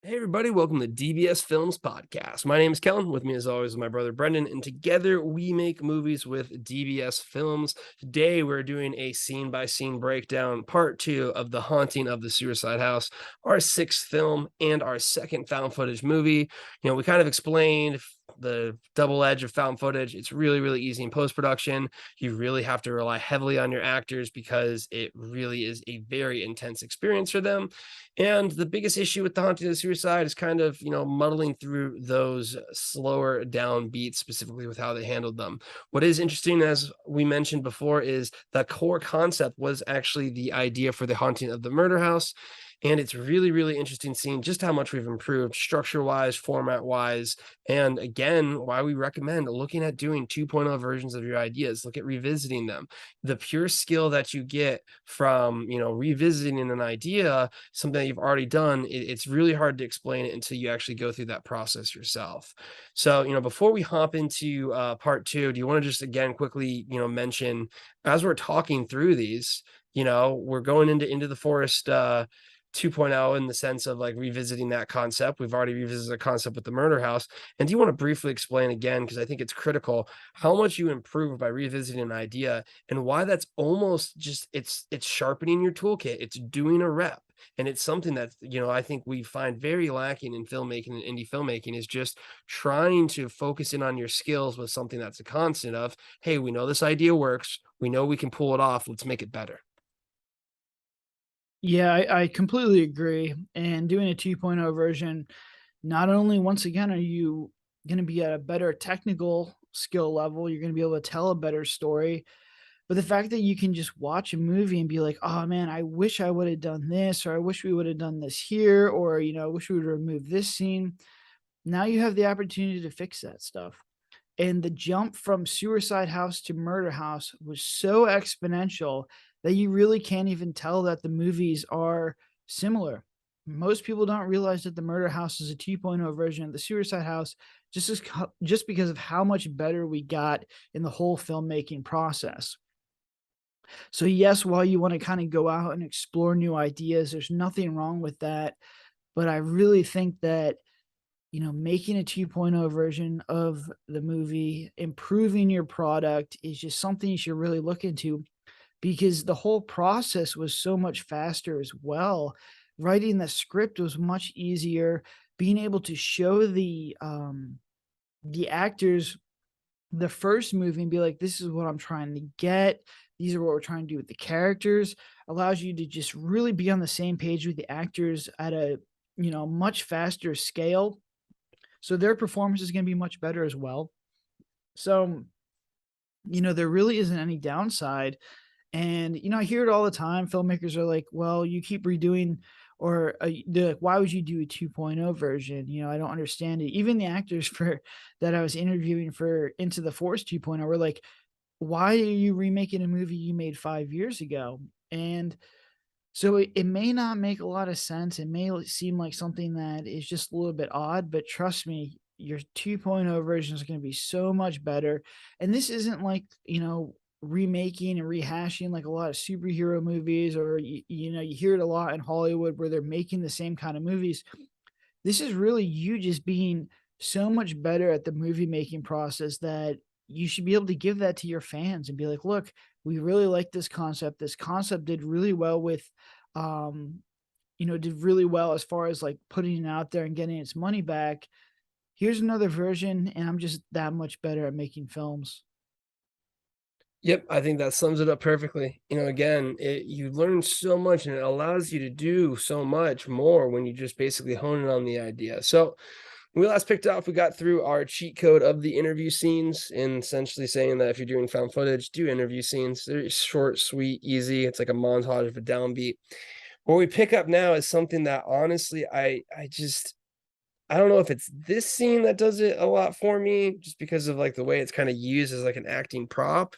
Hey everybody, welcome to DBS Films Podcast. My name is Kellen. With me as always is my brother Brendan, and together we make movies with DBS Films. Today we're doing a scene-by-scene breakdown, part 2 of The Haunting of the Suicide House, our sixth film and our second found footage movie. We kind of explained the double edge of found footage. It's really, really easy in post-production. You really have to rely heavily on your actors because it really is a very intense experience for them. And the biggest issue with The Haunting of the Suicide is kind of, muddling through those slower down beats, specifically with how they handled them. What is interesting, as we mentioned before, is the core concept was actually the idea for The Haunting of the Murder House. And it's really, really interesting seeing just how much we've improved structure-wise, format-wise, and again, why we recommend looking at doing 2.0 versions of your ideas. Look at revisiting them. The pure skill that you get from, revisiting an idea, something that you've already done, it's really hard to explain it until you actually go through that process yourself. So, before we hop into part two, do you want to just again quickly, mention as we're talking through these, we're going into the forest 2.0 in the sense of like revisiting that concept. We've already revisited the concept with the murder house. And do you want to briefly explain again, because I think it's critical, how much you improve by revisiting an idea and why that's almost just it's sharpening your toolkit. It's doing a rep. And it's something that, I think we find very lacking in filmmaking and indie filmmaking is just trying to focus in on your skills with something that's a constant of, hey, we know this idea works. We know we can pull it off. Let's make it better. Yeah, I completely agree. And doing a 2.0 version, not only once again are you going to be at a better technical skill level, you're going to be able to tell a better story, but the fact that you can just watch a movie and be like, oh man, I wish I would have done this, or I wish we would have done this here, or, I wish we would have removed this scene. Now you have the opportunity to fix that stuff. And the jump from Suicide House to Murder House was so exponential that you really can't even tell that the movies are similar. Most people don't realize that the Murder House is a 2.0 version of the Suicide House just because of how much better we got in the whole filmmaking process. So yes, while you want to kind of go out and explore new ideas, there's nothing wrong with that, but I really think that making a 2.0 version of the movie, improving your product is just something you should really look into because the whole process was so much faster as well. Writing the script was much easier. Being able to show the actors the first movie and be like, this is what I'm trying to get. These are what we're trying to do with the characters allows you to just really be on the same page with the actors at a much faster scale, so their performance is gonna be much better as well. So, there really isn't any downside. And, I hear it all the time. Filmmakers are like, well, you keep redoing, or they're like, why would you do a 2.0 version? I don't understand it. Even the actors for that I was interviewing for Into the Force 2.0 were like, why are you remaking a movie you made 5 years ago? And so it may not make a lot of sense. It may seem like something that is just a little bit odd, but trust me, your 2.0 version is going to be so much better. And this isn't like, remaking and rehashing like a lot of superhero movies, or you hear it a lot in Hollywood where they're making the same kind of movies. This is really you just being so much better at the movie making process that you should be able to give that to your fans and be like, look, we really like this concept. This concept did really well with, did really well as far as like putting it out there and getting its money back. Here's another version, and I'm just that much better at making films. Yep, I think that sums it up perfectly. Again, you learn so much and it allows you to do so much more when you just basically hone in on the idea. So, when we last picked off, we got through our cheat code of the interview scenes and essentially saying that if you're doing found footage, do interview scenes. They're short, sweet, easy. It's like a montage of a downbeat. What we pick up now is something that honestly, I don't know if it's this scene that does it a lot for me, just because of like the way it's kind of used as like an acting prop.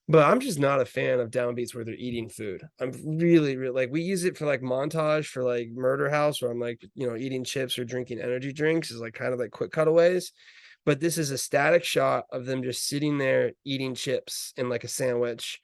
But I'm just not a fan of downbeats where they're eating food. I'm really, really like we use it for like montage for like Murder House, where I'm like, eating chips or drinking energy drinks is like kind of like quick cutaways. But this is a static shot of them just sitting there eating chips in like a sandwich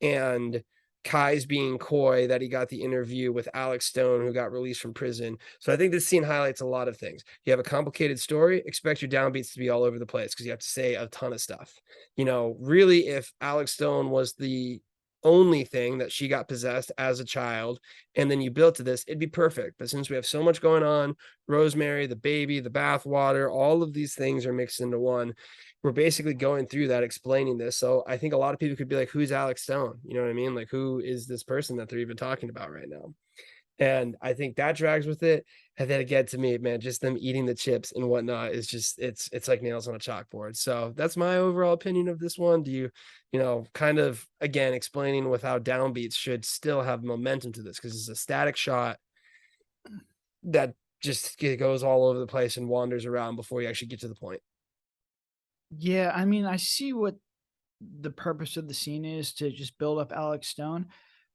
and Kai's being coy that he got the interview with Alex Stone, who got released from prison. So I think this scene highlights a lot of things. You have a complicated story, expect your downbeats to be all over the place because you have to say a ton of stuff. Really, if Alex Stone was the only thing that she got possessed as a child, and then you built to this, it'd be perfect. But since we have so much going on, Rosemary, the baby, the bathwater, all of these things are mixed into one. We're basically going through that, explaining this. So I think a lot of people could be like, who's Alex Stone? You know what I mean? Like, who is this person that they're even talking about right now? And I think that drags with it. And then again, to me, man, just them eating the chips and whatnot is just it's like nails on a chalkboard. So that's my overall opinion of this one. Do kind of again explaining with how downbeats should still have momentum to this because it's a static shot that just goes all over the place and wanders around before you actually get to the point. Yeah, I mean, I see what the purpose of the scene is to just build up Alex Stone.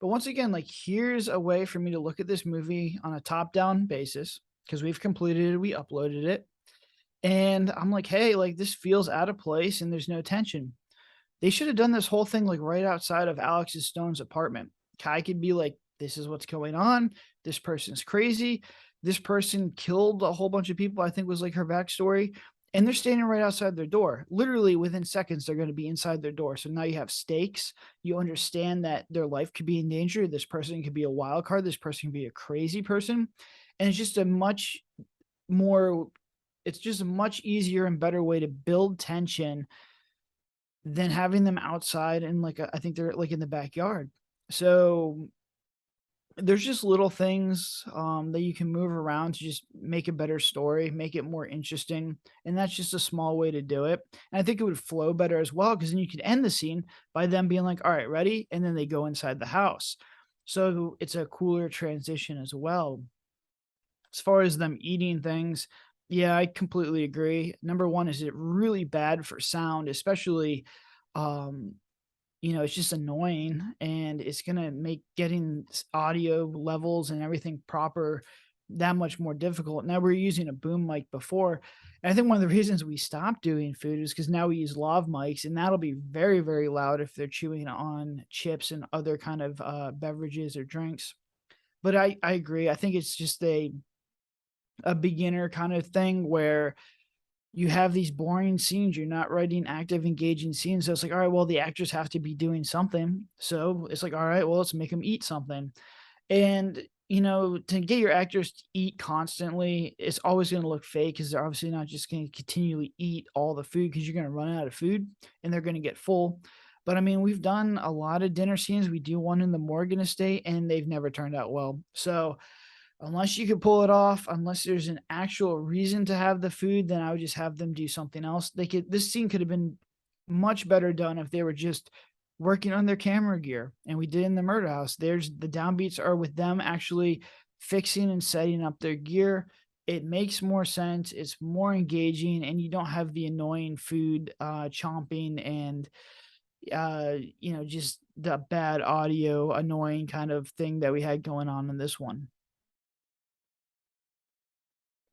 But once again, like here's a way for me to look at this movie on a top-down basis because we've completed it, we uploaded it, and I'm like, hey, like this feels out of place and there's no tension. They should have done this whole thing like right outside of Alex's Stone's apartment. Kai could be like, this is what's going on. This person's crazy. This person killed a whole bunch of people, I think was like her backstory. And they're standing right outside their door. Literally within seconds, they're going to be inside their door. So now you have stakes. You understand that their life could be in danger. This person could be a wild card. This person could be a crazy person. And it's just a much more, it's just a much easier and better way to build tension than having them outside and like I think they're like in the backyard. So there's just little things that you can move around to just make a better story, make it more interesting, and that's just a small way to do it. And I think it would flow better as well because then you could end the scene by them being like, "All right, ready," and then they go inside the house. So it's a cooler transition as well. As far as them eating things, yeah, I completely agree. Number one is it really bad for sound, especially um it's just annoying and it's going to make getting audio levels and everything proper that much more difficult. Now we're using a boom mic before. And I think one of the reasons we stopped doing food is because now we use lav mics and that'll be very, very loud if they're chewing on chips and other kind of beverages or drinks. But I agree. I think it's just a beginner kind of thing where you have these boring scenes. You're not writing active, engaging scenes. So it's like, all right, well, the actors have to be doing something. So it's like, all right, well, let's make them eat something. And, to get your actors to eat constantly, it's always going to look fake because they're obviously not just going to continually eat all the food because you're going to run out of food and they're going to get full. But I mean, we've done a lot of dinner scenes. We do one in the Morgan estate and they've never turned out well. So unless you could pull it off, unless there's an actual reason to have the food, then I would just have them do something else. This scene could have been much better done if they were just working on their camera gear. And we did in the murder house. There's the downbeats are with them actually fixing and setting up their gear. It makes more sense. It's more engaging, and you don't have the annoying food chomping and just the bad audio, annoying kind of thing that we had going on in this one.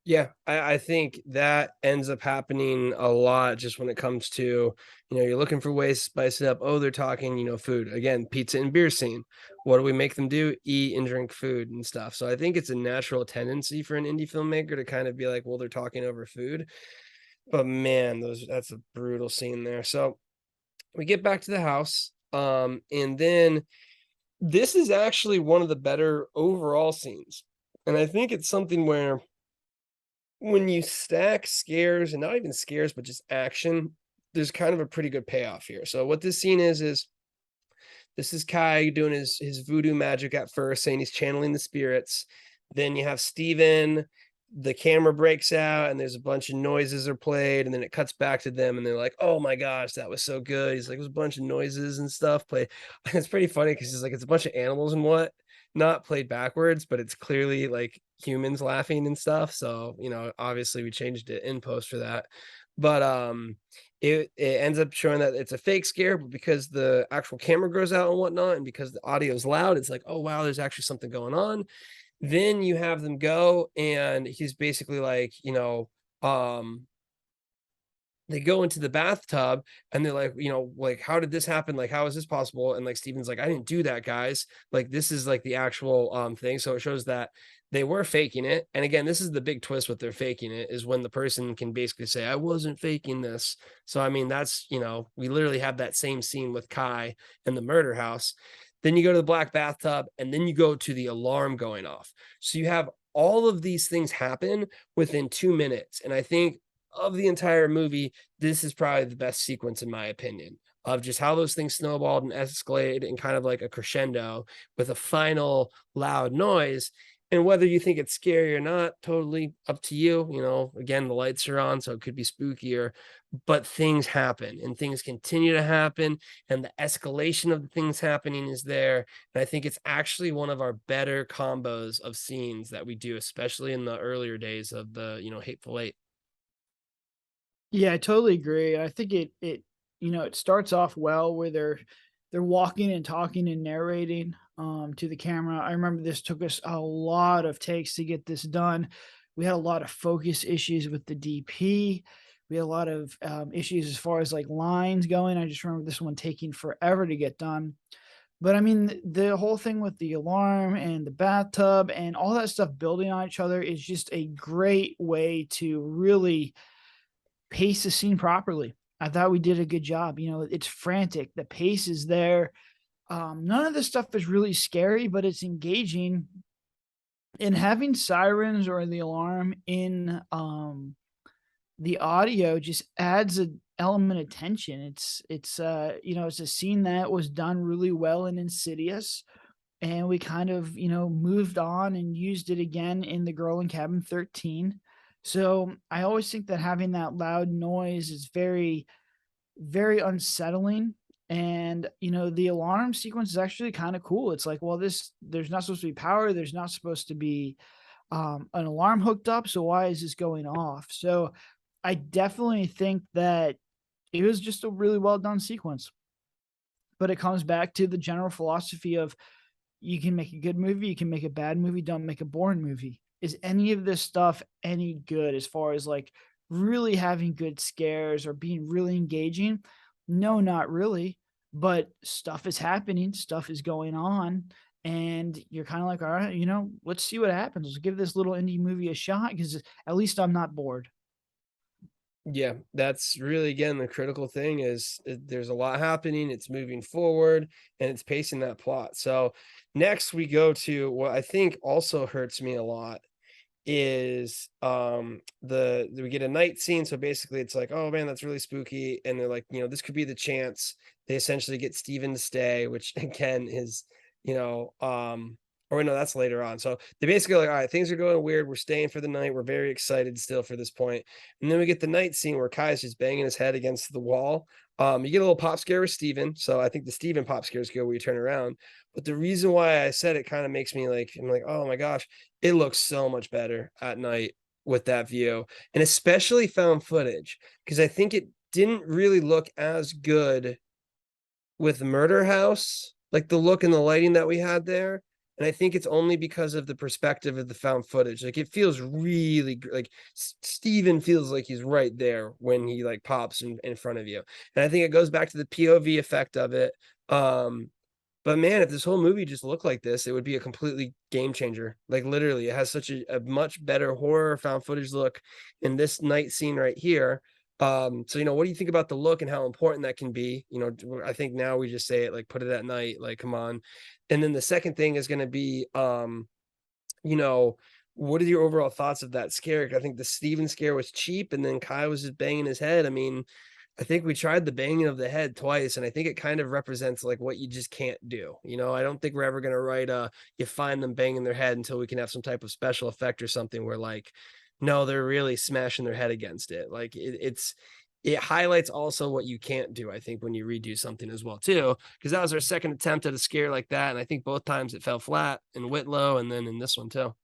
Yeah, I think that ends up happening a lot just when it comes to, you're looking for ways to spice it up. Oh, they're talking, food. Again, pizza and beer scene. What do we make them do? Eat and drink food and stuff. So I think it's a natural tendency for an indie filmmaker to kind of be like, well, they're talking over food. But man, that's a brutal scene there. So we get back to the house. And then this is actually one of the better overall scenes. And I think it's something where when you stack scares and not even scares, but just action, there's kind of a pretty good payoff here. So what this scene is this is Kai doing his voodoo magic at first, saying he's channeling the spirits. Then you have Steven, the camera breaks out and there's a bunch of noises are played, and then it cuts back to them and they're like, oh my gosh, that was so good. He's like, there's a bunch of noises and stuff played. It's pretty funny because he's like, it's a bunch of animals and what not played backwards, but it's clearly like humans laughing and stuff. So, obviously we changed it in post for that. But it ends up showing that it's a fake scare, but because the actual camera goes out and whatnot, and because the audio is loud, it's like, oh wow, there's actually something going on. Then you have them go, and he's basically like, um, they go into the bathtub and they're like, like, how did this happen? Like, how is this possible? And like Steven's like, I didn't do that, guys. Like, this is like the actual thing. So it shows that they were faking it. And again, this is the big twist with their faking it is when the person can basically say, I wasn't faking this. So I mean, that's we literally have that same scene with Kai in the murder house. Then you go to the black bathtub, and then you go to the alarm going off. So you have all of these things happen within 2 minutes. And I think of the entire movie, this is probably the best sequence, in my opinion, of just how those things snowballed and escalated and kind of like a crescendo with a final loud noise. And whether you think it's scary or not, totally up to you. Again, the lights are on, so it could be spookier, but things happen and things continue to happen. And the escalation of the things happening is there. And I think it's actually one of our better combos of scenes that we do, especially in the earlier days of the, Hateful Eight. Yeah, I totally agree. I think it starts off well where they're walking and talking and narrating to the camera. I remember this took us a lot of takes to get this done. We had a lot of focus issues with the DP. We had a lot of issues as far as like lines going. I just remember this one taking forever to get done. But I mean, the whole thing with the alarm and the bathtub and all that stuff building on each other is just a great way to really pace the scene properly. I thought we did a good job. It's frantic. The pace is there. None of this stuff is really scary, but it's engaging. And having sirens or the alarm in the audio just adds an element of tension. It's a scene that was done really well in Insidious, and we kind of, moved on and used it again in The Girl in Cabin 13. So I always think that having that loud noise is very, very unsettling. And, the alarm sequence is actually kind of cool. It's like, well, there's not supposed to be power. There's not supposed to be an alarm hooked up. So why is this going off? So I definitely think that it was just a really well done sequence. But it comes back to the general philosophy of you can make a good movie, you can make a bad movie, don't make a boring movie. Is any of this stuff any good as far as like really having good scares or being really engaging? No, not really. But stuff is happening, stuff is going on, and you're kind of like, all right, let's see what happens. Let's give this little indie movie a shot because at least I'm not bored. Yeah, that's really, again, the critical thing is there's a lot happening, it's moving forward, and it's pacing that plot. So next we go to what I think also hurts me a lot is we get a night scene. So basically it's like, oh man, that's really spooky. And they're like, this could be the chance. They essentially get Steven to stay, which again is, you know, or wait, no, that's later on. So they basically like, all right, things are going weird. We're staying for the night. We're very excited still for this point. And then we get the night scene where Kai's just banging his head against the wall. You get a little pop scare with Steven. So I think the Steven pop scares go where you turn around. But the reason why I said it kind of makes me like, I'm like, oh my gosh, it looks so much better at night with that view, and especially found footage, because I think it didn't really look as good with Murder House, like the look and the lighting that we had there. And I think it's only because of the perspective of the found footage. Like it feels really like Steven feels like he's right there when he like pops in front of you. And I think it goes back to the POV effect of it. But man, if this whole movie just looked like this, it would be a completely game changer. Like literally, it has such a much better horror found footage look in this night scene right here. So what do you think about the look and how important that can be? I think now we just say it like put it at night, like come on. And then the second thing is going to be, you know, what are your overall thoughts of that scare? I think the Steven scare was cheap, and then Kai was just banging his head. I mean, I think we tried the banging of the head twice, and I think it kind of represents like what you just can't do. I don't think we're ever gonna write you find them banging their head until we can have some type of special effect or something where like, no, they're really smashing their head against it. Like it highlights also what you can't do, I think, when you redo something as well, too, because that was our second attempt at a scare like that. And I think both times it fell flat in Whitlow and then in this one too.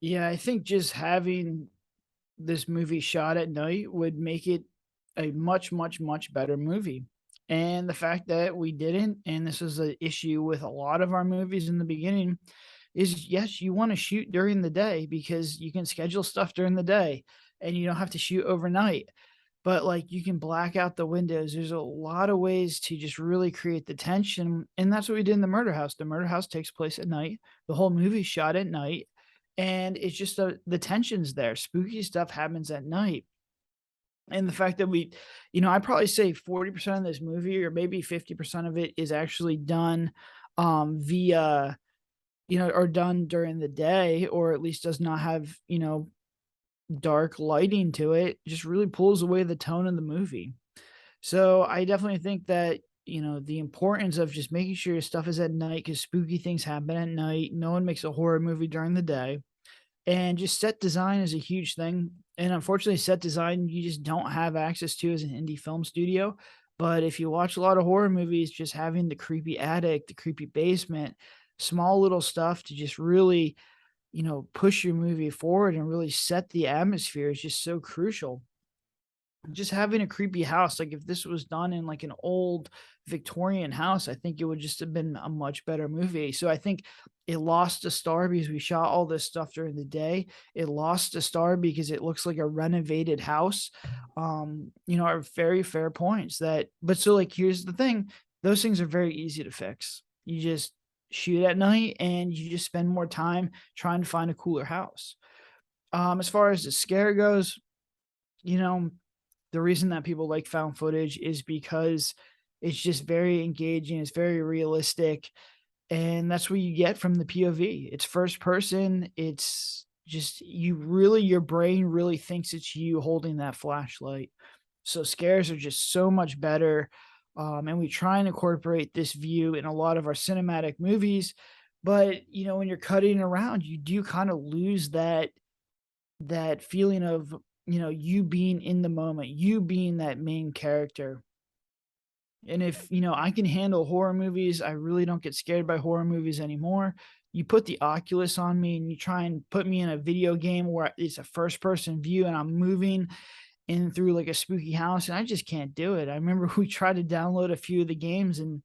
Yeah, I think just having this movie shot at night would make it a much, much, much better movie. And the fact that we didn't, and this is an issue with a lot of our movies in the beginning, is yes, you want to shoot during the day because you can schedule stuff during the day and you don't have to shoot overnight. but like you can black out the windows. There's a lot of ways to just really create the tension. And that's what we did in the murder house. The murder house takes place at night. The whole movie shot at night. And it's just the tension's there. Spooky stuff happens at night. And the fact that I'd probably say 40% of this movie or maybe 50% of it is actually done via, or done during the day, or at least does not have, dark lighting to it, just really pulls away the tone of the movie. So I definitely think that, the importance of just making sure your stuff is at night because spooky things happen at night. No one makes a horror movie during the day. And just set design is a huge thing. And unfortunately, set design you just don't have access to as an indie film studio. But if you watch a lot of horror movies, just having the creepy attic, the creepy basement, small little stuff to just really, push your movie forward and really set the atmosphere is just so crucial. Just having a creepy house, like if this was done in like an old Victorian house, I think it would just have been a much better movie. So I think it lost a star because we shot all this stuff during the day. It lost a star because it looks like a renovated house. Are very fair points but so like here's the thing, those things are very easy to fix. You just shoot at night and you just spend more time trying to find a cooler house. As far as the scare goes, you know, the reason that people like found footage is because it's just very engaging, it's very realistic, and that's what you get from the POV. It's first person, it's just your brain really thinks it's you holding that flashlight. So scares are just so much better, and we try and incorporate this view in a lot of our cinematic movies, but, when you're cutting around, you do kinda lose that feeling of, you being in the moment, you being that main character. And if, I can handle horror movies, I really don't get scared by horror movies anymore. You put the Oculus on me and you try and put me in a video game where it's a first person view and I'm moving in through like a spooky house and I just can't do it. I remember we tried to download a few of the games and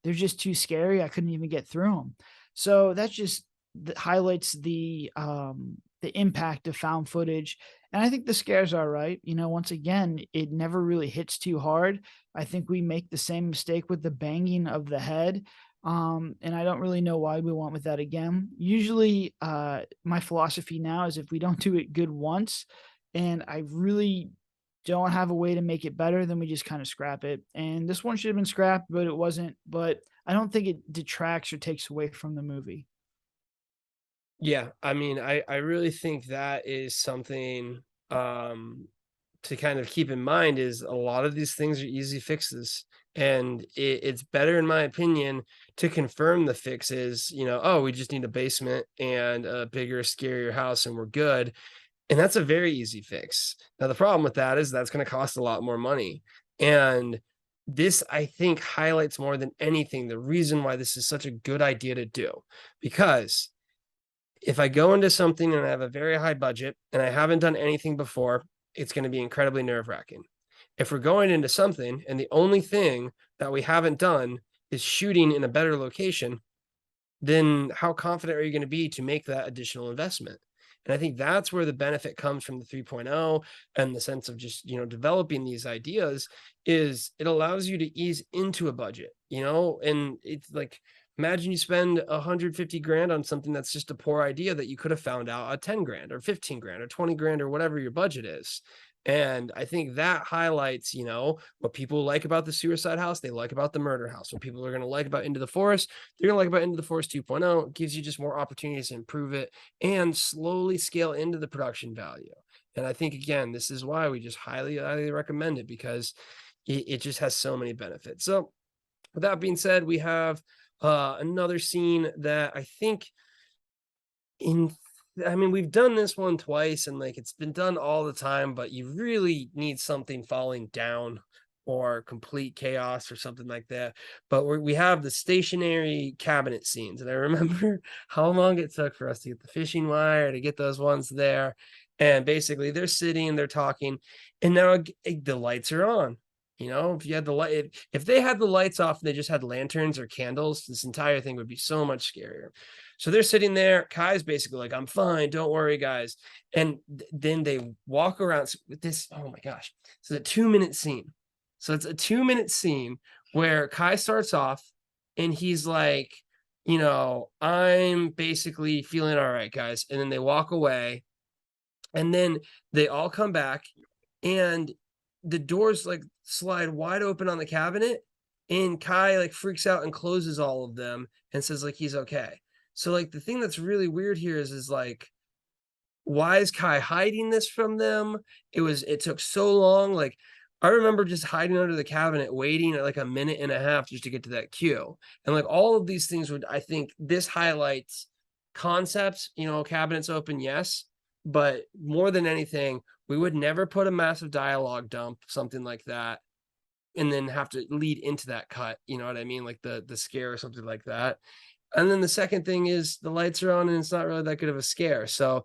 they're just too scary. I couldn't even get through them. So that just highlights the impact of found footage. And I think the scares are right. Once again, it never really hits too hard. I think we make the same mistake with the banging of the head. And I don't really know why we went with that again. Usually, my philosophy now is if we don't do it good once, and I really don't have a way to make it better, then we just kind of scrap it. And this one should have been scrapped, but it wasn't. But I don't think it detracts or takes away from the movie. Yeah, I mean, I really think that is something to kind of keep in mind is a lot of these things are easy fixes. And it's better, in my opinion, to confirm the fixes, oh, we just need a basement and a bigger, scarier house and we're good. And that's a very easy fix. Now, the problem with that is that's going to cost a lot more money. And this, I think, highlights more than anything the reason why this is such a good idea to do. Because if I go into something and I have a very high budget and I haven't done anything before, it's going to be incredibly nerve-wracking. If we're going into something and the only thing that we haven't done is shooting in a better location, then how confident are you going to be to make that additional investment? And I think that's where the benefit comes from the 3.0 and the sense of just, developing these ideas is it allows you to ease into a budget, and it's like, imagine you spend 150 grand on something that's just a poor idea that you could have found out at 10 grand or 15 grand or 20 grand or whatever your budget is. And I think that highlights, what people like about the Suicide House, they like about the Murder House. What people are going to like about Into the Forest, they're going to like about Into the Forest 2.0. It gives you just more opportunities to improve it and slowly scale into the production value. And I think, again, this is why we just highly, highly recommend it because it just has so many benefits. So with that being said, we have another scene that I think we've done this one twice and like it's been done all the time, but you really need something falling down or complete chaos or something like that. But we have the stationary cabinet scenes, and I remember how long it took for us to get the fishing wire to get those ones there. And basically, they're sitting, they're talking, and now the lights are on. You know, if you had the light, if they had the lights off and they just had lanterns or candles, this entire thing would be so much scarier. So they're sitting there. Kai's basically like, "I'm fine, don't worry, guys." And then they walk around with this. Oh my gosh, it's a 2 minute scene. So it's a 2 minute scene where Kai starts off and he's like, "I'm basically feeling all right, guys." And then they walk away, and then they all come back, and the doors like slide wide open on the cabinet, and Kai like freaks out and closes all of them and says like he's okay. So like the thing that's really weird here is like, why is Kai hiding this from them? It took so long. Like, I remember just hiding under the cabinet, waiting at like a minute and a half just to get to that queue. And like all of these things would, I think this highlights concepts, cabinets open, yes. But more than anything, we would never put a massive dialogue dump, something like that, and then have to lead into that cut. You know what I mean? Like the scare or something like that. And then the second thing is the lights are on and it's not really that good of a scare. So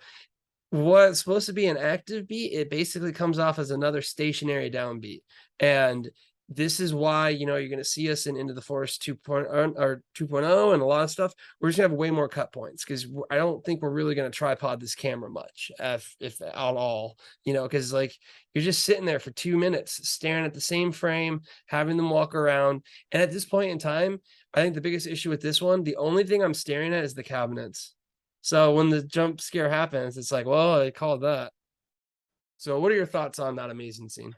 what's supposed to be an active beat, it basically comes off as another stationary downbeat. And this is why, you're going to see us in Into the Forest 2.0 or 2.0 and a lot of stuff. We're just going to have way more cut points because I don't think we're really going to tripod this camera much, if at all, because like you're just sitting there for 2 minutes staring at the same frame, having them walk around. And at this point in time, I think the biggest issue with this one, the only thing I'm staring at is the cabinets. So when the jump scare happens, it's like, well, I called that. So what are your thoughts on that amazing scene?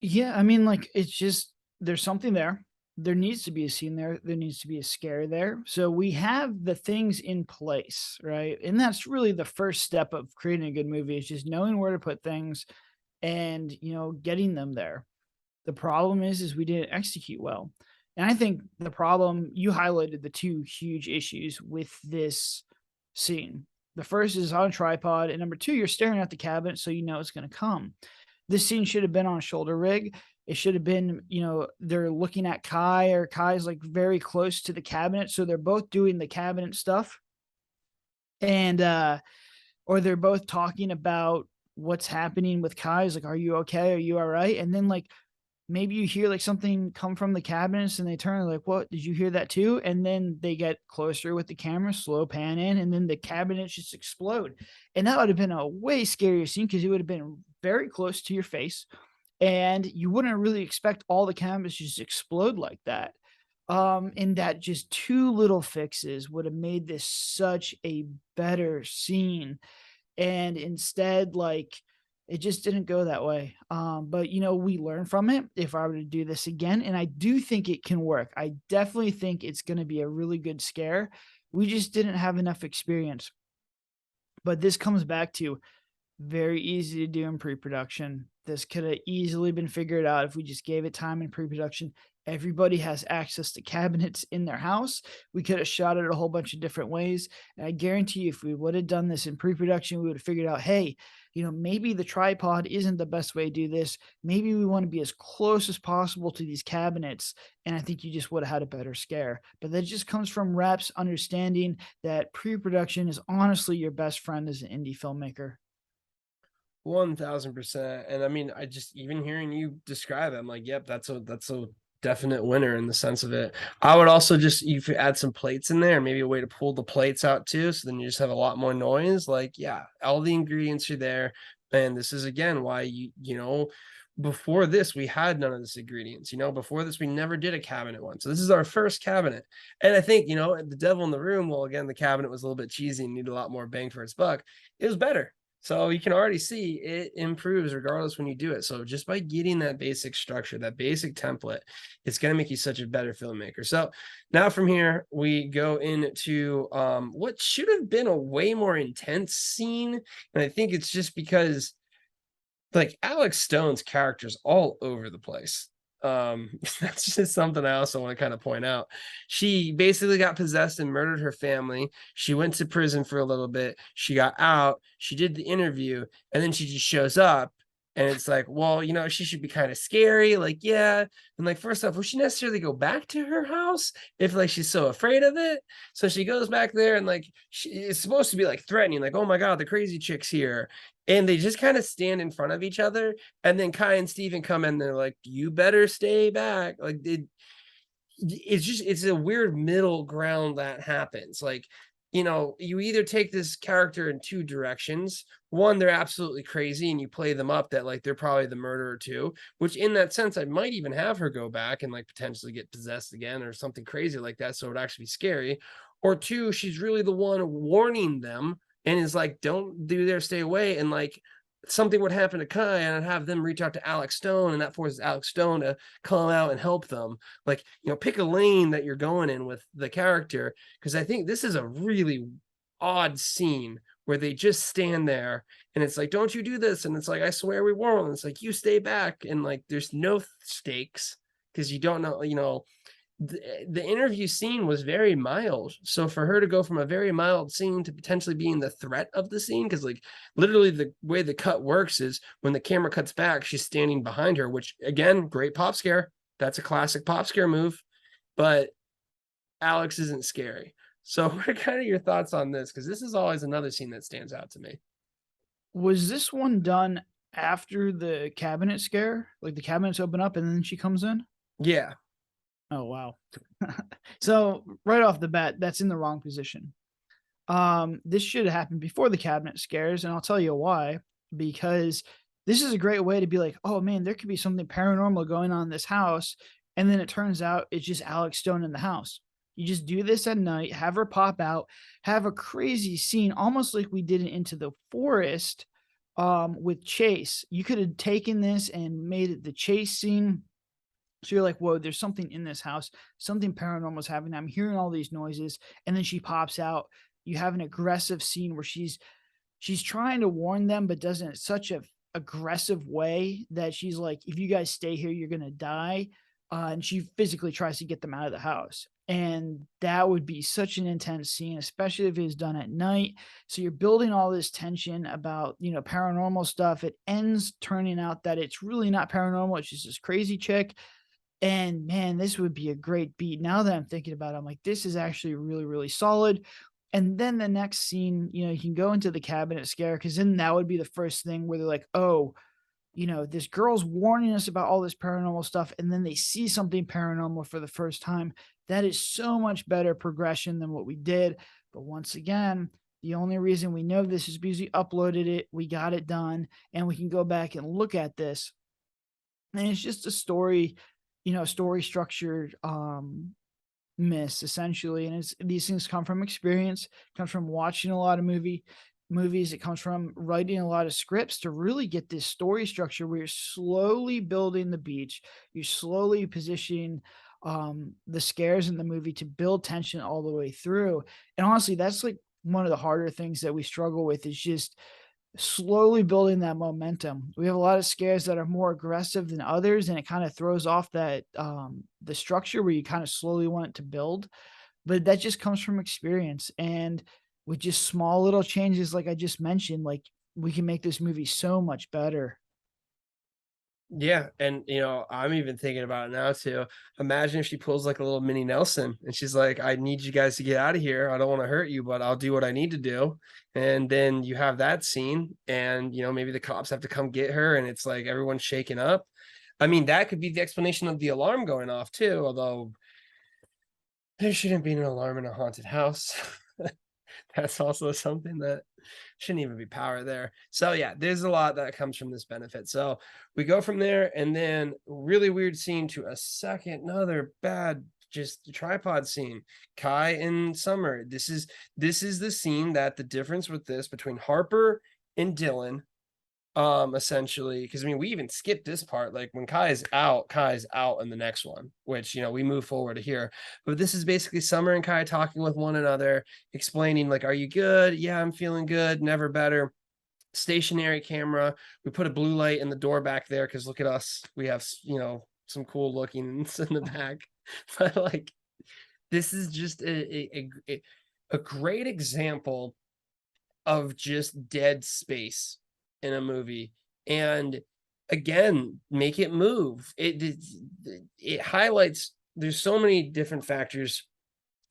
Yeah, I mean, like, it's just there's something there. There needs to be a scene there. There needs to be a scare there. So we have the things in place, right? And that's really the first step of creating a good movie is just knowing where to put things and, getting them there. The problem is we didn't execute well. And I think the problem you highlighted the two huge issues with this scene. The first is on a tripod, and number two, you're staring at the cabinet, so you know it's going to come. This scene should have been on a shoulder rig. It should have been, they're looking at Kai, or Kai's like very close to the cabinet. So they're both doing the cabinet stuff. And, or they're both talking about what's happening with Kai's like, are you okay? Are you all right? And then like maybe you hear like something come from the cabinets and they turn like, what, did you hear that too? And then they get closer with the camera, slow pan in, and then the cabinets just explode. And that would have been a way scarier scene because it would have been very close to your face. And you wouldn't really expect all the cabinets just explode like that. And that just two little fixes would have made this such a better scene. And instead, like, it just didn't go that way. But we learn from it if I were to do this again. And I do think it can work. I definitely think it's going to be a really good scare. We just didn't have enough experience. But this comes back to very easy to do in pre-production. This could have easily been figured out if we just gave it time in pre-production. Everybody has access to cabinets in their house. We could have shot it a whole bunch of different ways. And I guarantee you, if we would have done this in pre-production, we would have figured out, hey, maybe the tripod isn't the best way to do this. Maybe we want to be as close as possible to these cabinets. And I think you just would have had a better scare. But that just comes from reps, understanding that pre-production is honestly your best friend as an indie filmmaker. 1000%. And I mean, I just, even hearing you describe it, I'm like, yep, that's a definite winner in the sense of it. I would also just, you add some plates in there, maybe a way to pull the plates out too, so then you just have a lot more noise. Like, yeah, all the ingredients are there. And this is again why before this we had none of this ingredients. Before this we never did a cabinet one, so this is our first cabinet. And I think the devil in the room, well, again, the cabinet was a little bit cheesy and needed a lot more bang for its buck. It was better. So you can already see it improves regardless when you do it. So just by getting that basic structure, that basic template, it's going to make you such a better filmmaker. So now from here, we go into what should have been a way more intense scene. And I think it's just because like Alex Stone's character's all over the place. That's just something I also want to kind of point out. She basically got possessed and murdered her family. She went to prison for a little bit. She got out. She did the interview, and then she just shows up And it's like, well, she should be kind of scary. Like, yeah. And like, first off, would she necessarily go back to her house if like she's so afraid of it? So she goes back there and like it's supposed to be like threatening, like, oh my God, the crazy chick's here. And they just kind of stand in front of each other. And then Kai and Steven come in, and they're like, you better stay back. Like it's a weird middle ground that happens. Like, you either take this character in two directions. One, they're absolutely crazy and you play them up that like they're probably the murderer too, which in that sense I might even have her go back and like potentially get possessed again or something crazy like that, so it would actually be scary. Or two, she's really the one warning them and is like, don't do there, stay away. And like something would happen to Kai and I'd have them reach out to Alex Stone, and that forces Alex Stone to come out and help them. Like, pick a lane that you're going in with the character, because I think this is a really odd scene where they just stand there and it's like, don't you do this, and it's like, I swear we won't, and it's like, you stay back, and like there's no stakes because you don't know. The interview scene was very mild, so for her to go from a very mild scene to potentially being the threat of the scene, because like literally the way the cut works is when the camera cuts back, she's standing behind her, which again, great pop scare. That's a classic pop scare move, but Alex isn't scary. So what are kind of your thoughts on this, because this is always another scene that stands out to me. Was this one done after the cabinet scare? Like the cabinets open up and then she comes in? Yeah. Oh wow. So right off the bat, that's in the wrong position. This should have happened before the cabinet scares, and I'll tell you why. Because this is a great way to be like, oh man, there could be something paranormal going on in this house, and then it turns out it's just Alex Stone in the house. You just do this at night, have her pop out, have a crazy scene, almost like we did it Into the Forest, with Chase. You could have taken this and made it the chase scene, so you're like, whoa, there's something in this house. Something paranormal is happening. I'm hearing all these noises. And then she pops out. You have an aggressive scene where she's trying to warn them, but does it in such a aggressive way that she's like, if you guys stay here, you're gonna die. And she physically tries to get them out of the house. And that would be such an intense scene, especially if it was done at night. So you're building all this tension about, paranormal stuff. It ends turning out that it's really not paranormal. It's just this crazy chick, and man, this would be a great beat. Now that I'm thinking about it, I'm like, this is actually really, really solid. And then the next scene, you can go into the cabinet scare, because then that would be the first thing where they're like, oh, this girl's warning us about all this paranormal stuff. And then they see something paranormal for the first time. That is so much better progression than what we did. But once again, the only reason we know this is because we uploaded it, we got it done, and we can go back and look at this. And it's just a story, story structure miss essentially. And these things come from experience, comes from watching a lot of movies. It comes from writing a lot of scripts to really get this story structure where you're slowly building the beach, you're slowly positioning the scares in the movie to build tension all the way through. And honestly, that's like one of the harder things that we struggle with, is just slowly building that momentum. We have a lot of scares that are more aggressive than others, and it kind of throws off that the structure where you kind of slowly want it to build. But that just comes from experience, and with just small little changes like I just mentioned, like, we can make this movie so much better. Yeah, and I'm even thinking about it now too. Imagine if she pulls like a little mini Nelson and she's like, I need you guys to get out of here. I don't want to hurt you, but I'll do what I need to do. And then you have that scene, and maybe the cops have to come get her, and it's like everyone's shaken up. I mean, that could be the explanation of the alarm going off too, although there shouldn't be an alarm in a haunted house. That's also something that shouldn't even be power there. So yeah, there's a lot that comes from this benefit. So we go from there, and then really weird scene to another bad just tripod scene. Kai and Summer. This is the scene that the difference with this between Harper and Dylan, essentially, because I mean, we even skipped this part. Like when Kai's out in the next one, which we move forward to here. But this is basically Summer and Kai talking with one another, explaining like, are you good? Yeah, I'm feeling good, never better. Stationary camera. We put a blue light in the door back there because look at us, we have some cool looking in the back. But like, this is just a great example of just dead space in a movie. And again, make it move. It highlights there's so many different factors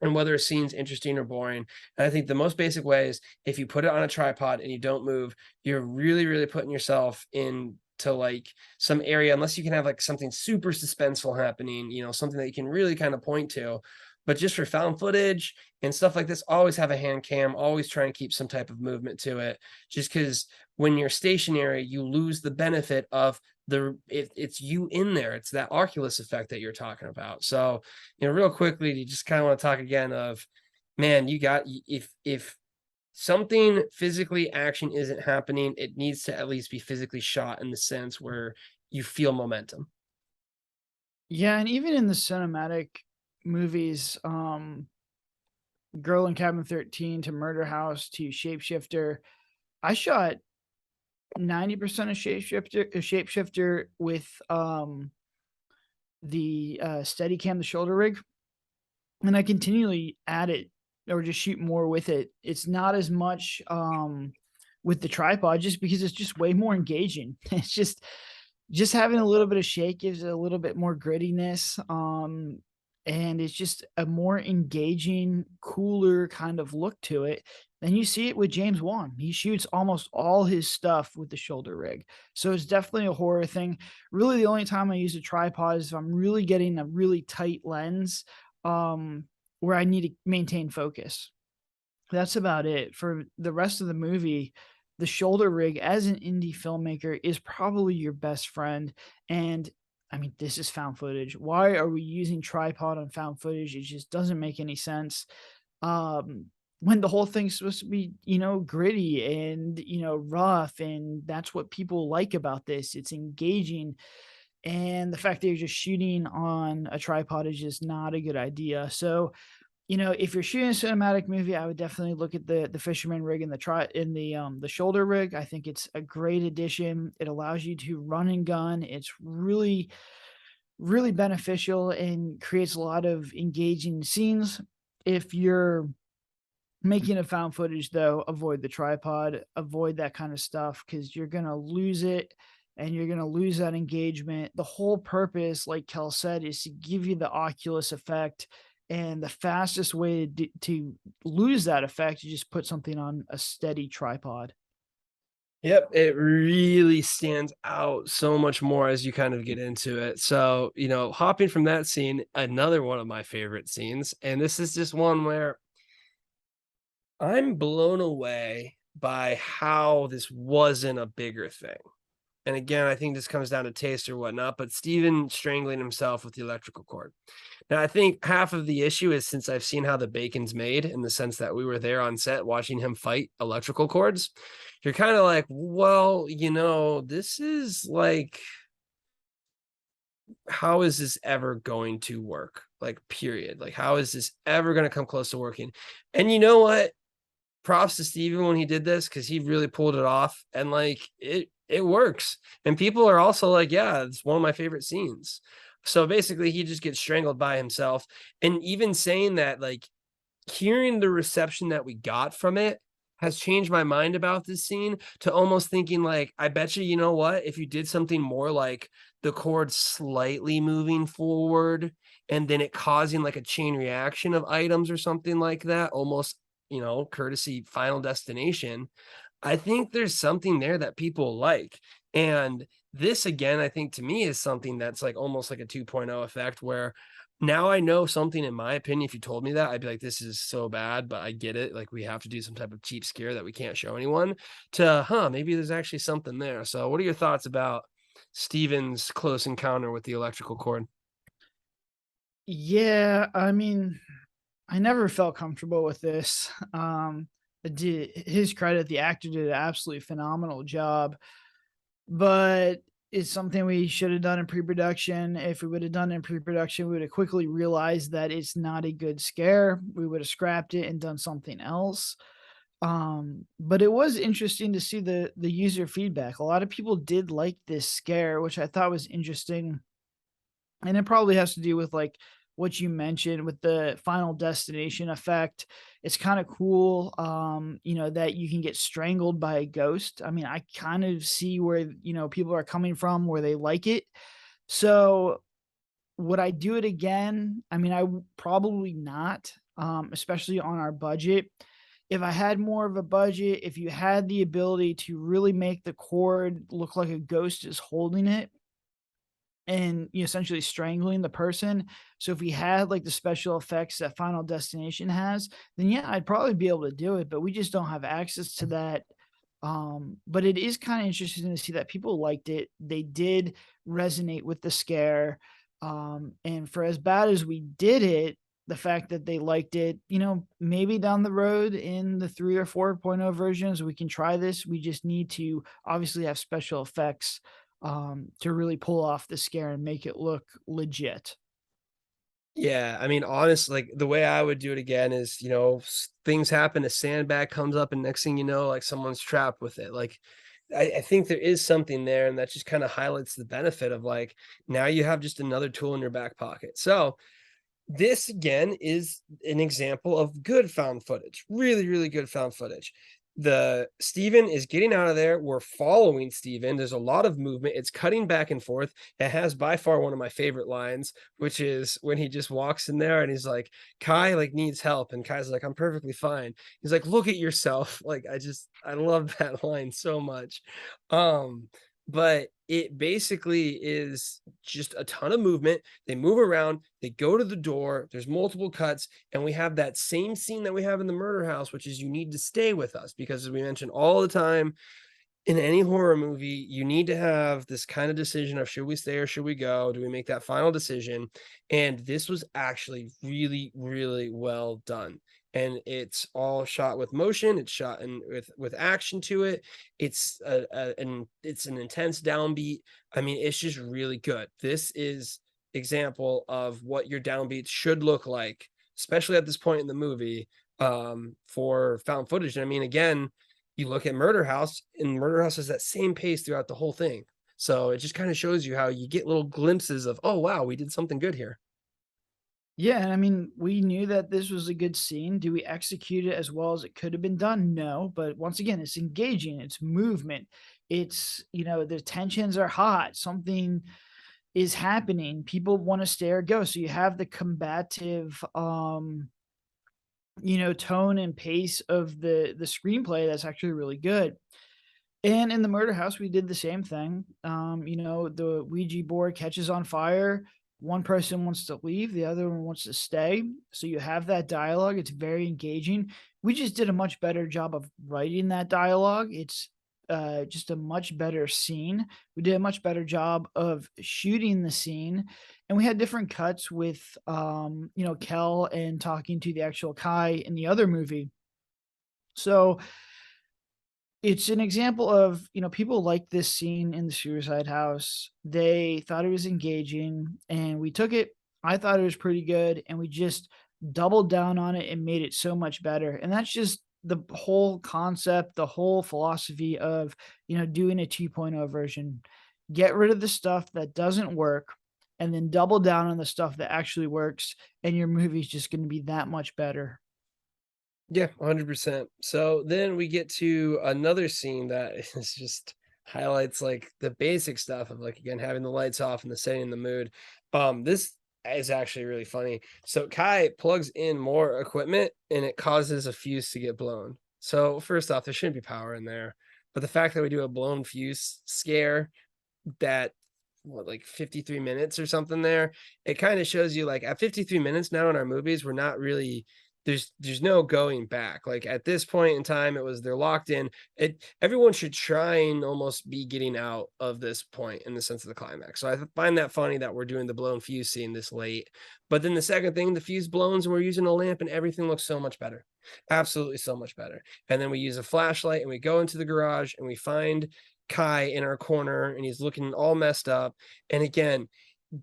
and whether a scene's interesting or boring. And I think the most basic way is if you put it on a tripod and you don't move, you're really, really putting yourself into like some area, unless you can have like something super suspenseful happening, something that you can really kind of point to. But just for found footage and stuff like this, always have a hand cam, always try and keep some type of movement to it. Just because when you're stationary, you lose the benefit of it's you in there. It's that Oculus effect that you're talking about. So real quickly, you just kind of want to talk again of, man, if something physically action isn't happening, it needs to at least be physically shot in the sense where you feel momentum. Yeah, and even in the cinematic movies, Girl in Cabin 13 to Murder House to Shapeshifter, I shot 90% of Shapeshifter with the Steadicam, the shoulder rig, and I continually add it or just shoot more with it. It's not as much with the tripod just because it's just way more engaging. It's just having a little bit of shake gives it a little bit more grittiness. And it's just a more engaging, cooler kind of look to it. And you see it with James Wan. He shoots almost all his stuff with the shoulder rig. So it's definitely a horror thing. Really, the only time I use a tripod is if I'm really getting a really tight lens um, where I need to maintain focus. That's about it. For the rest of the movie, the shoulder rig as an indie filmmaker is probably your best friend. And I mean, this is found footage. Why are we using tripod on found footage? It just doesn't make any sense. Um, when the whole thing's supposed to be, gritty and, rough. And that's what people like about this. It's engaging. And the fact that you're just shooting on a tripod is just not a good idea. So, if you're shooting a cinematic movie, I would definitely look at the fisherman rig and the shoulder rig. I think it's a great addition. It allows you to run and gun. It's really, really beneficial and creates a lot of engaging scenes. If you're making a found footage though, avoid the tripod, avoid that kind of stuff because you're gonna lose it and you're gonna lose that engagement. The whole purpose, like Kel said, is to give you the Oculus effect. And the fastest way to lose that effect, you just put something on a steady tripod. Yep, it really stands out so much more as you kind of get into it. So, hopping from that scene, another one of my favorite scenes, and this is just one where I'm blown away by how this wasn't a bigger thing. And again, I think this comes down to taste or whatnot, but Steven strangling himself with the electrical cord. Now, I think half of the issue is since I've seen how the bacon's made in the sense that we were there on set watching him fight electrical cords, you're kind of like, well, this is like, how is this ever going to work? Like, period. Like, how is this ever going to come close to working? And you know what? Props to Steven when he did this because he really pulled it off and like it works. And people are also like, yeah, it's one of my favorite scenes. So basically he just gets strangled by himself. And even saying that, like hearing the reception that we got from it has changed my mind about this scene to almost thinking like, I bet you, you know what, if you did something more like the cord slightly moving forward and then it causing like a chain reaction of items or something like that, almost courtesy Final Destination, I think there's something there that people like. And this again, I think to me is something that's like almost like a 2.0 effect where now I know something in my opinion. If you told me that, I'd be like, this is so bad, but I get it. Like we have to do some type of cheap scare that we can't show anyone to, maybe there's actually something there. So what are your thoughts about Steven's close encounter with the electrical cord? Yeah, I mean, I never felt comfortable with this. His credit, the actor did an absolutely phenomenal job, but it's something we should have done in pre-production. If we would have done it in pre-production, we would have quickly realized that it's not a good scare. We would have scrapped it and done something else. But it was interesting to see the user feedback. A lot of people did like this scare, which I thought was interesting. And it probably has to do with like what you mentioned with the Final Destination effect. It's kind of cool, that you can get strangled by a ghost. I mean, I kind of see where, people are coming from, where they like it. So would I do it again? I mean, probably not, especially on our budget. If I had more of a budget, if you had the ability to really make the cord look like a ghost is holding it and essentially strangling the person. So if we had like the special effects that Final Destination has, then yeah, I'd probably be able to do it, but we just don't have access to that. But it is kind of interesting to see that people liked it. They did resonate with the scare. And for as bad as we did it, the fact that they liked it, maybe down the road in the 3 or 4.0 versions, we can try this. We just need to obviously have special effects to really pull off the scare and make it look legit. Yeah, I mean, honestly, like, the way I would do it again is, things happen, a sandbag comes up, and next thing you know, like, someone's trapped with it. Like, I think there is something there, and that just kinda highlights the benefit of, like, now you have just another tool in your back pocket. So, this again is an example of good found footage, really, really good found footage. The Steven is getting out of there. We're following Steven. There's a lot of movement. It's cutting back and forth. It has by far one of my favorite lines, which is when he just walks in there and he's like, Kai like needs help. And Kai's like, I'm perfectly fine. He's like, look at yourself. Like, I love that line so much. Um, but it basically is just a ton of movement. They move around, they go to the door, there's multiple cuts, and we have that same scene that we have in the murder house, which is you need to stay with us because, as we mentioned all the time, in any horror movie, you need to have this kind of decision of should we stay or should we go? Do we make that final decision? And this was actually really, really well done. And it's all shot with motion. It's shot in with action to it. It's an intense downbeat. I mean, it's just really good. This is example of what your downbeats should look like, especially at this point in the movie, for found footage. And I mean, again, you look at Murder House, and Murder House has that same pace throughout the whole thing. So it just kind of shows you how you get little glimpses of, oh wow, we did something good here. Yeah, and I mean, we knew that this was a good scene. Do we execute it as well as it could have been done? No, but once again, it's engaging, it's movement, the tensions are hot, something is happening, people want to stay or go. So you have the combative tone and pace of the screenplay that's actually really good. And in the murder house, we did the same thing. The Ouija board catches on fire. One person wants to leave, the other one wants to stay. So you have that dialogue. It's very engaging. We just did a much better job of writing that dialogue. It's just a much better scene. We did a much better job of shooting the scene. And we had different cuts with, Kel and talking to the actual Kai in the other movie. So it's an example of, people like this scene in the suicide house. They thought it was engaging and we took it. I thought it was pretty good and we just doubled down on it and made it so much better. And that's just the whole concept, the whole philosophy of, doing a 2.0 version. Get rid of the stuff that doesn't work and then double down on the stuff that actually works and your movie's just going to be that much better. Yeah, 100%. So then we get to another scene that is just highlights like the basic stuff of like again having the lights off and the setting the mood. This is actually really funny. So Kai plugs in more equipment and it causes a fuse to get blown. So first off, there shouldn't be power in there. But the fact that we do a blown fuse scare that what like 53 minutes or something there, it kind of shows you like at 53 minutes now in our movies, we're not really there's no going back. Like at this point in time, it was they're locked in. Everyone should try and almost be getting out of this point in the sense of the climax. So I find that funny that we're doing the blown fuse scene this late. But then the second thing, the fuse blows and we're using a lamp and everything looks so much better. Absolutely so much better. And then we use a flashlight and we go into the garage and we find Kai in our corner and he's looking all messed up. And again,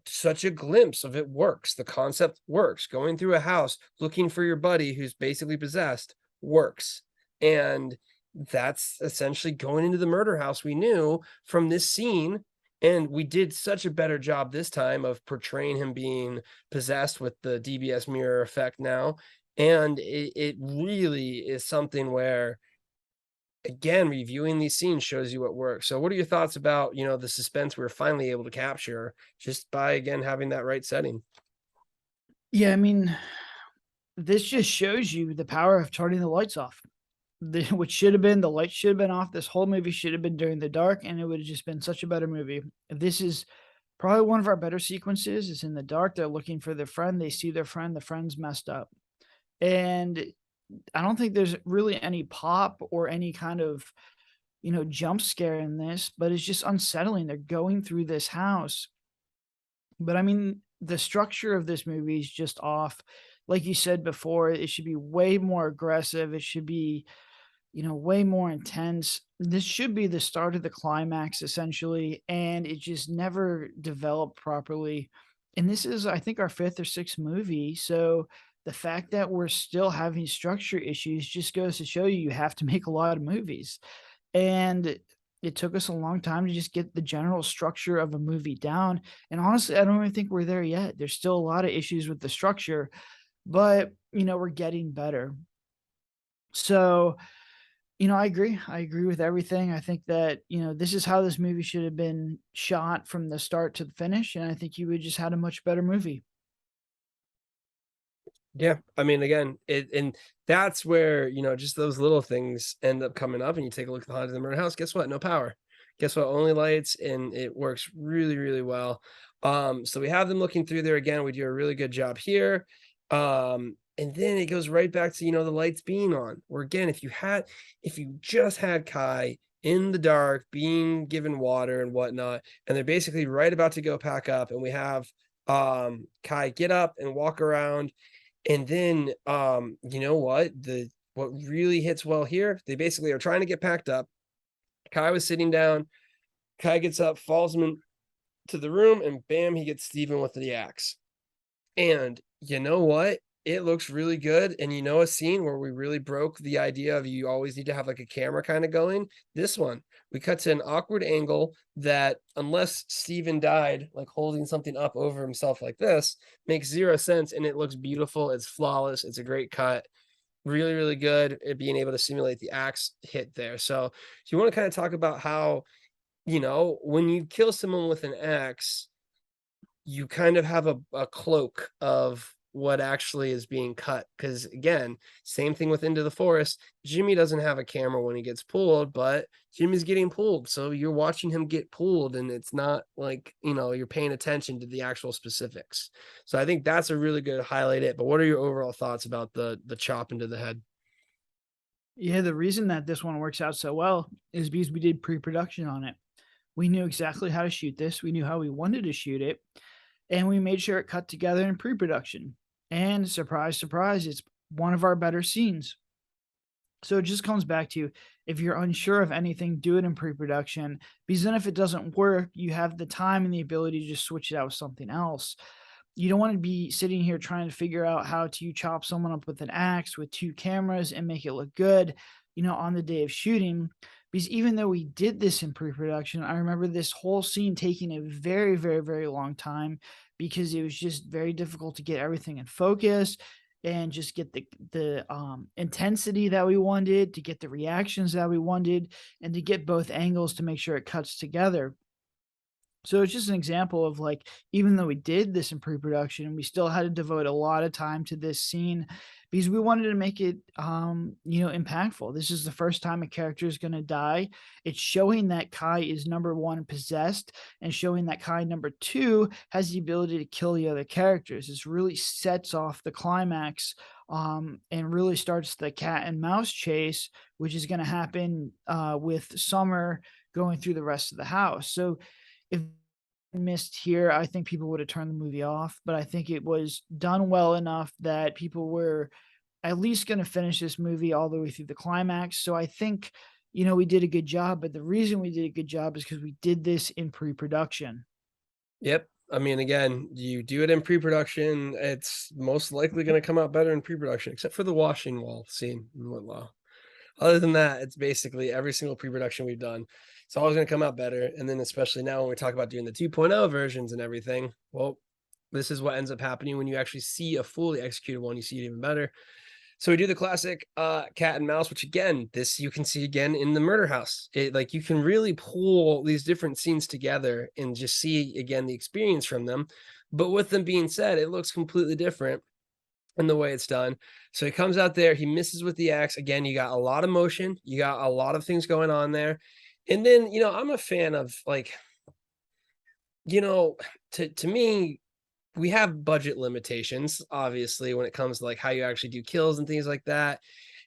such a glimpse of it works. The concept works. Going through a house looking for your buddy who's basically possessed works. And that's essentially going into the murder house we knew from this scene. And we did such a better job this time of portraying him being possessed with the DBS mirror effect now. And it really is something where, again, reviewing these scenes shows you what works. So what are your thoughts about, the suspense we were finally able to capture just by, again, having that right setting? Yeah, I mean, this just shows you the power of turning the lights off. Which should have been the lights should have been off. This whole movie should have been during the dark, and it would have just been such a better movie. This is probably one of our better sequences. Is in the dark. They're looking for their friend. They see their friend. The friend's messed up, and I don't think there's really any pop or any kind of jump scare in this, but it's just unsettling. They're going through this house, but I mean, the structure of this movie is just off. Like you said before, it should be way more aggressive. It should be way more intense. This should be the start of the climax essentially, and it just never developed properly. And this is, I think, our fifth or sixth movie. So the fact that we're still having structure issues just goes to show you have to make a lot of movies. And it took us a long time to just get the general structure of a movie down. And honestly, I don't even think we're there yet. There's still a lot of issues with the structure, but we're getting better. So I agree. I agree with everything. I think that, this is how this movie should have been shot from the start to the finish, and I think you would just had a much better movie. Yeah, I mean, again, and that's where, just those little things end up coming up, and you take a look at the Haunted of the Murder House. Guess what? No power. Guess what? Only lights, and it works really, really well. So we have them looking through there again. We do a really good job here. And then it goes right back to, the lights being on. Where again, if you just had Kai in the dark, being given water and whatnot, and they're basically right about to go pack up, and we have Kai get up and walk around, and then, you know what really hits well here, they basically are trying to get packed up. Kai was sitting down. Kai gets up, falls him into the room, and bam, he gets Steven with the axe. And you know what? It looks really good. And a scene where we really broke the idea of you always need to have like a camera kind of going. This one, we cut to an awkward angle that, unless Steven died, like holding something up over himself like this, makes zero sense. And it looks beautiful. It's flawless. It's a great cut. Really, really good at being able to simulate the axe hit there. So, you want to kind of talk about how, when you kill someone with an axe, you kind of have a cloak of what actually is being cut. Because again, same thing with Into the Forest. Jimmy doesn't have a camera when he gets pulled, but Jimmy's getting pulled. So you're watching him get pulled, and it's not like, you're paying attention to the actual specifics. So I think that's a really good highlight it. But what are your overall thoughts about the chop into the head? Yeah, the reason that this one works out so well is because we did pre-production on it. We knew exactly how to shoot this. We knew how we wanted to shoot it, and we made sure it cut together in pre-production. And surprise, surprise, it's one of our better scenes. So it just comes back to, if you're unsure of anything, do it in pre-production, because then if it doesn't work, you have the time and the ability to just switch it out with something else. You don't want to be sitting here trying to figure out how to chop someone up with an axe with two cameras and make it look good, on the day of shooting. Because even though we did this in pre-production, I remember this whole scene taking a very, very, very long time, because it was just very difficult to get everything in focus and just get the intensity that we wanted, to get the reactions that we wanted, and to get both angles to make sure it cuts together. So it's just an example of, like, even though we did this in pre-production, we still had to devote a lot of time to this scene, because we wanted to make it impactful. This is the first time a character is going to die. It's showing that Kai is, number one, possessed, and showing that Kai, number two, has the ability to kill the other characters. This really sets off the climax, and really starts the cat and mouse chase, which is going to happen with Summer going through the rest of the house. So if missed here, I think people would have turned the movie off, but I think it was done well enough that people were at least going to finish this movie all the way through the climax. So I think, we did a good job, but the reason we did a good job is because we did this in pre-production. Yep. I mean, again, you do it in pre-production, it's most likely going to come out better in pre-production, except for the washing wall scene and whatnot. Other than that, it's basically every single pre-production we've done. It's always going to come out better. And then especially now when we talk about doing the 2.0 versions and everything, well, this is what ends up happening when you actually see a fully executed one. You see it even better. So we do the classic cat and mouse, which again, this you can see again in the murder house. It like you can really pull these different scenes together and just see again the experience from them. But with them being said, it looks completely different in the way it's done. So he comes out there, he misses with the axe. Again, you got a lot of motion, you got a lot of things going on there. And then, I'm a fan of like, you know, to me, we have budget limitations, obviously, when it comes to like how you actually do kills and things like that.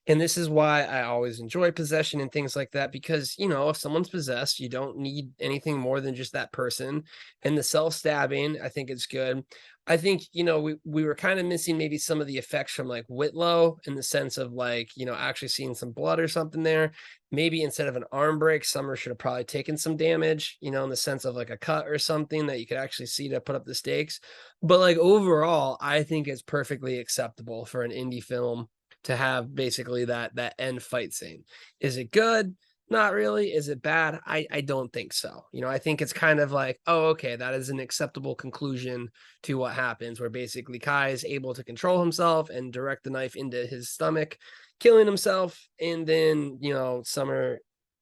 And this is why I always enjoy possession and things like that because, if someone's possessed, you don't need anything more than just that person. And the self-stabbing, I think it's good. I think, we were kind of missing maybe some of the effects from like Whitlow in the sense of like, actually seeing some blood or something there. Maybe instead of an arm break, Summer should have probably taken some damage, in the sense of like a cut or something that you could actually see to put up the stakes. But like overall, I think it's perfectly acceptable for an indie film to have basically that end fight scene. Is it good? Not really. Is it bad? I don't think so. I think it's kind of like, oh, okay, that is an acceptable conclusion to what happens, where basically Kai is able to control himself and direct the knife into his stomach, killing himself. And then, Summer,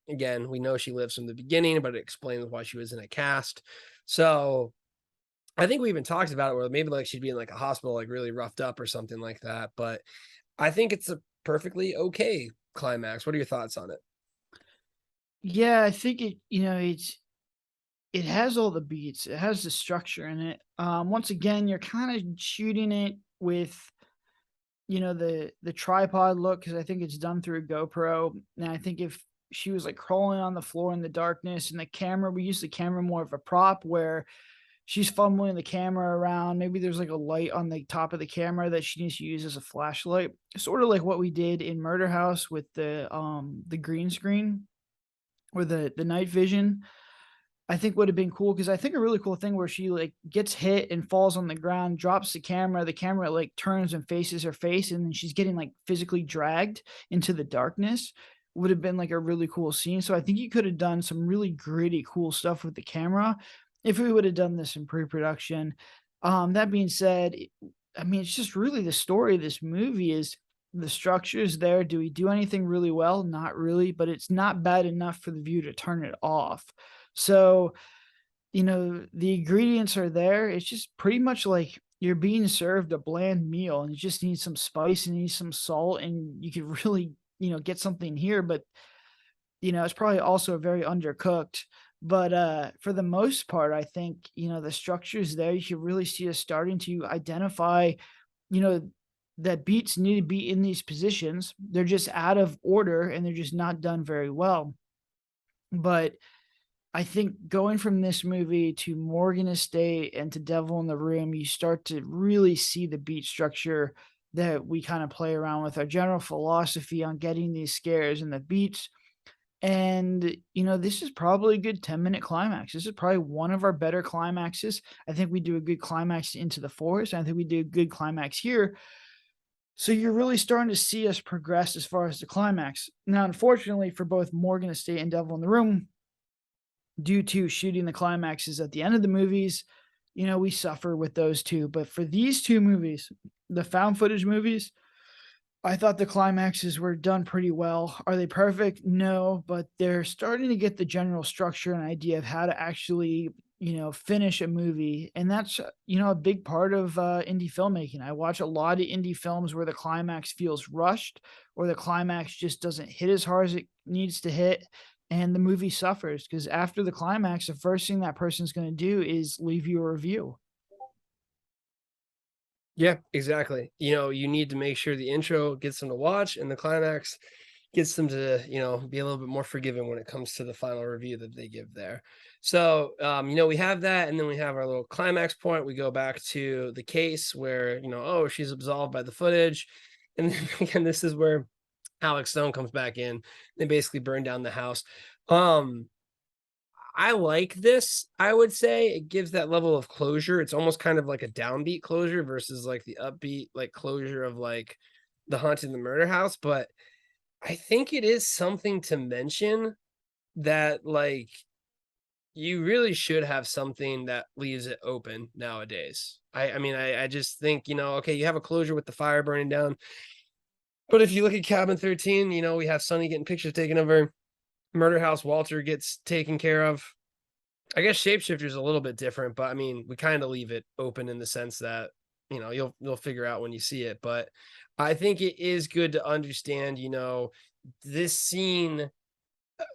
again, we know she lives from the beginning, but it explains why she was in a cast. So I think we even talked about it where maybe like she'd be in like a hospital, like really roughed up or something like that. But I think it's a perfectly okay climax. What are your thoughts on it? Yeah, I think it has all the beats. It has the structure in it. Once again, you're kind of shooting it with the tripod look because I think it's done through a GoPro. And I think if she was like crawling on the floor in the darkness and the camera, we use the camera more of a prop where she's fumbling the camera around. Maybe there's like a light on the top of the camera that she needs to use as a flashlight. Sort of like what we did in Murder House with the green screen or the night vision. I think would have been cool because I think a really cool thing where she like gets hit and falls on the ground, drops the camera like turns and faces her face, and then she's getting like physically dragged into the darkness. Would have been like a really cool scene. So I think you could have done some really gritty, cool stuff with the camera if we would have done this in pre-production. That being said, I mean, it's just really the story of this movie is the structure is there. Do we do anything really well? Not really, but it's not bad enough for the viewer to turn it off. So, the ingredients are there. It's just pretty much like you're being served a bland meal and you just need some spice and you need some salt and you could really, get something here, but it's probably also very undercooked. But for the most part, I think, the structure is there. You can really see us starting to identify, you know, that beats need to be in these positions. They're just out of order and they're just not done very well. But I think going from this movie to Morgan Estate and to Devil in the Room, you start to really see the beat structure that we kind of play around with, our general philosophy on getting these scares and the beats. And, this is probably a good 10-minute climax. This is probably one of our better climaxes. I think we do a good climax into the forest. I think we do a good climax here. So you're really starting to see us progress as far as the climax. Now, unfortunately for both Morgan Estate and Devil in the Room, due to shooting the climaxes at the end of the movies, we suffer with those two. But for these two movies, the found footage movies, I thought the climaxes were done pretty well. Are they perfect? No, but they're starting to get the general structure and idea of how to actually, finish a movie. And that's, a big part of indie filmmaking. I watch a lot of indie films where the climax feels rushed or the climax just doesn't hit as hard as it needs to hit. And the movie suffers because after the climax, the first thing that person's going to do is leave you a review. Yeah, exactly. You need to make sure the intro gets them to watch and the climax gets them to, be a little bit more forgiving when it comes to the final review that they give there. So, we have that, and then we have our little climax point. We go back to the case where, oh, she's absolved by the footage. And then again, this is where Alex Stone comes back in. They basically burn down the house. Um, I like this. I would say it gives that level of closure. It's almost kind of like a downbeat closure versus like the upbeat like closure of like the haunted the murder house. But I think it is something to mention that like you really should have something that leaves it open nowadays. I mean, I just think, okay, you have a closure with the fire burning down. But if you look at Cabin 13, we have Sonny getting pictures taken of her. Murder House, Walter gets taken care of. I guess Shapeshifter's a little bit different, but I mean, we kind of leave it open in the sense that, you'll figure out when you see it. But I think it is good to understand, this scene.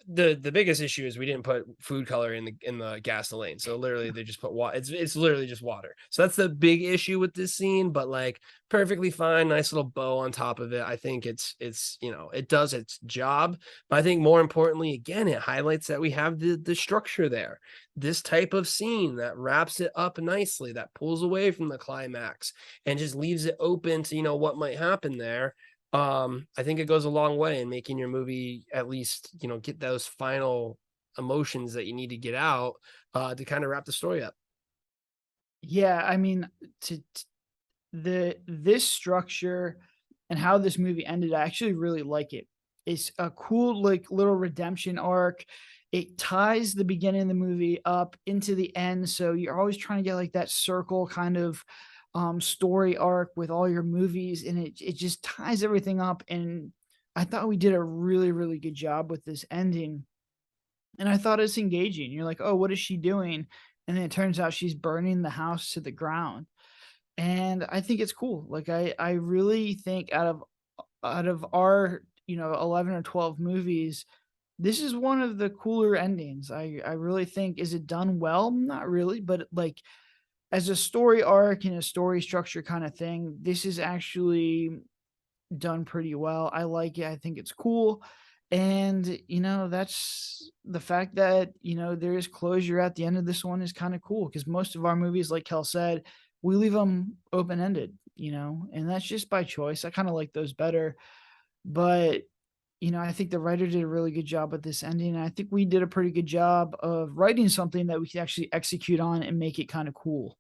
The biggest issue is we didn't put food color in the gasoline. So literally they just put water. It's literally just water. So that's the big issue with this scene, but like perfectly fine, nice little bow on top of it. I think it's it does its job. But I think more importantly, again, it highlights that we have the structure there. This type of scene that wraps it up nicely, that pulls away from the climax and just leaves it open to what might happen there. I think it goes a long way in making your movie at least, get those final emotions that you need to get out to kind of wrap the story up. Yeah, I mean, this structure and how this movie ended, I actually really like it. It's a cool, like, little redemption arc. It ties the beginning of the movie up into the end, so you're always trying to get like that circle kind of story arc with all your movies, and it just ties everything up. And I thought we did a really, really good job with this ending. And I thought it's engaging. You're like, oh, what is she doing? And then it turns out she's burning the house to the ground. And I think it's cool. Like I really think out of our, 11 or 12 movies, this is one of the cooler endings. I really think, is it done well? Not really, but like as a story arc and a story structure kind of thing, this is actually done pretty well. I like it. I think it's cool. And, that's the fact that, there is closure at the end of this one is kind of cool, because most of our movies, like Kel said, we leave them open ended, and that's just by choice. I kind of like those better. But, I think the writer did a really good job with this ending. And I think we did a pretty good job of writing something that we can actually execute on and make it kind of cool.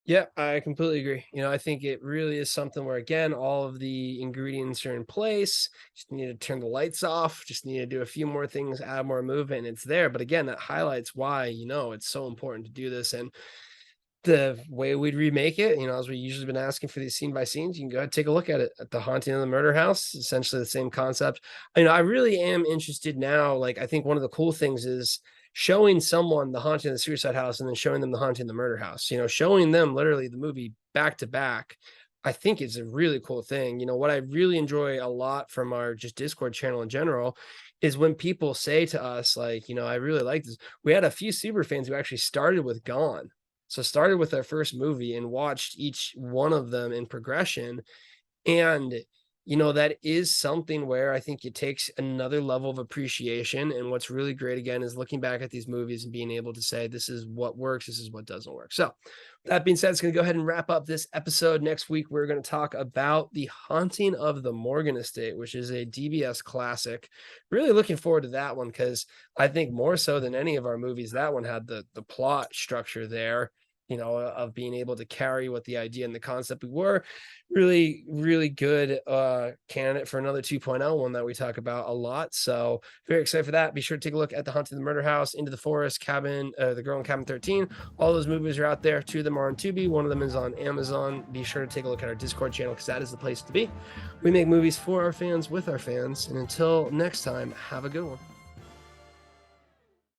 Yeah, I completely agree. I think it really is something where, again, all of the ingredients are in place. Just need to turn the lights off, just need to do a few more things, add more movement, and it's there. But again, that highlights why, it's so important to do this. And the way we'd remake it, as we usually been asking for these scene by scenes, you can go ahead and take a look at it at the Haunting of the Murder House, essentially the same concept. I really am interested now. Like, I think one of the cool things is showing someone the Haunting of the Suicide House and then showing them the Haunting of the Murder House, showing them literally the movie back to back. I think it's a really cool thing. What I really enjoy a lot from our just Discord channel in general is when people say to us, like, I really like this. We had a few super fans who actually started with Gone, so started with our first movie and watched each one of them in progression. And, that is something where I think it takes another level of appreciation. And what's really great, again, is looking back at these movies and being able to say, this is what works, this is what doesn't work. So, that being said, it's going to go ahead and wrap up this episode. Next week, we're going to talk about The Haunting of the Morgan Estate, which is a DBS classic. Really looking forward to that one, because I think more so than any of our movies, that one had the plot structure there, of being able to carry what the idea and the concept we were. Really, really good candidate for another 2.0, one that we talk about a lot. So very excited for that. Be sure to take a look at The Haunted of the Murder House, Into the Forest, Cabin, The Girl in Cabin 13. All those movies are out there. 2 of them are on Tubi. 1 of them is on Amazon. Be sure to take a look at our Discord channel, because that is the place to be. We make movies for our fans, with our fans. And until next time, have a good one.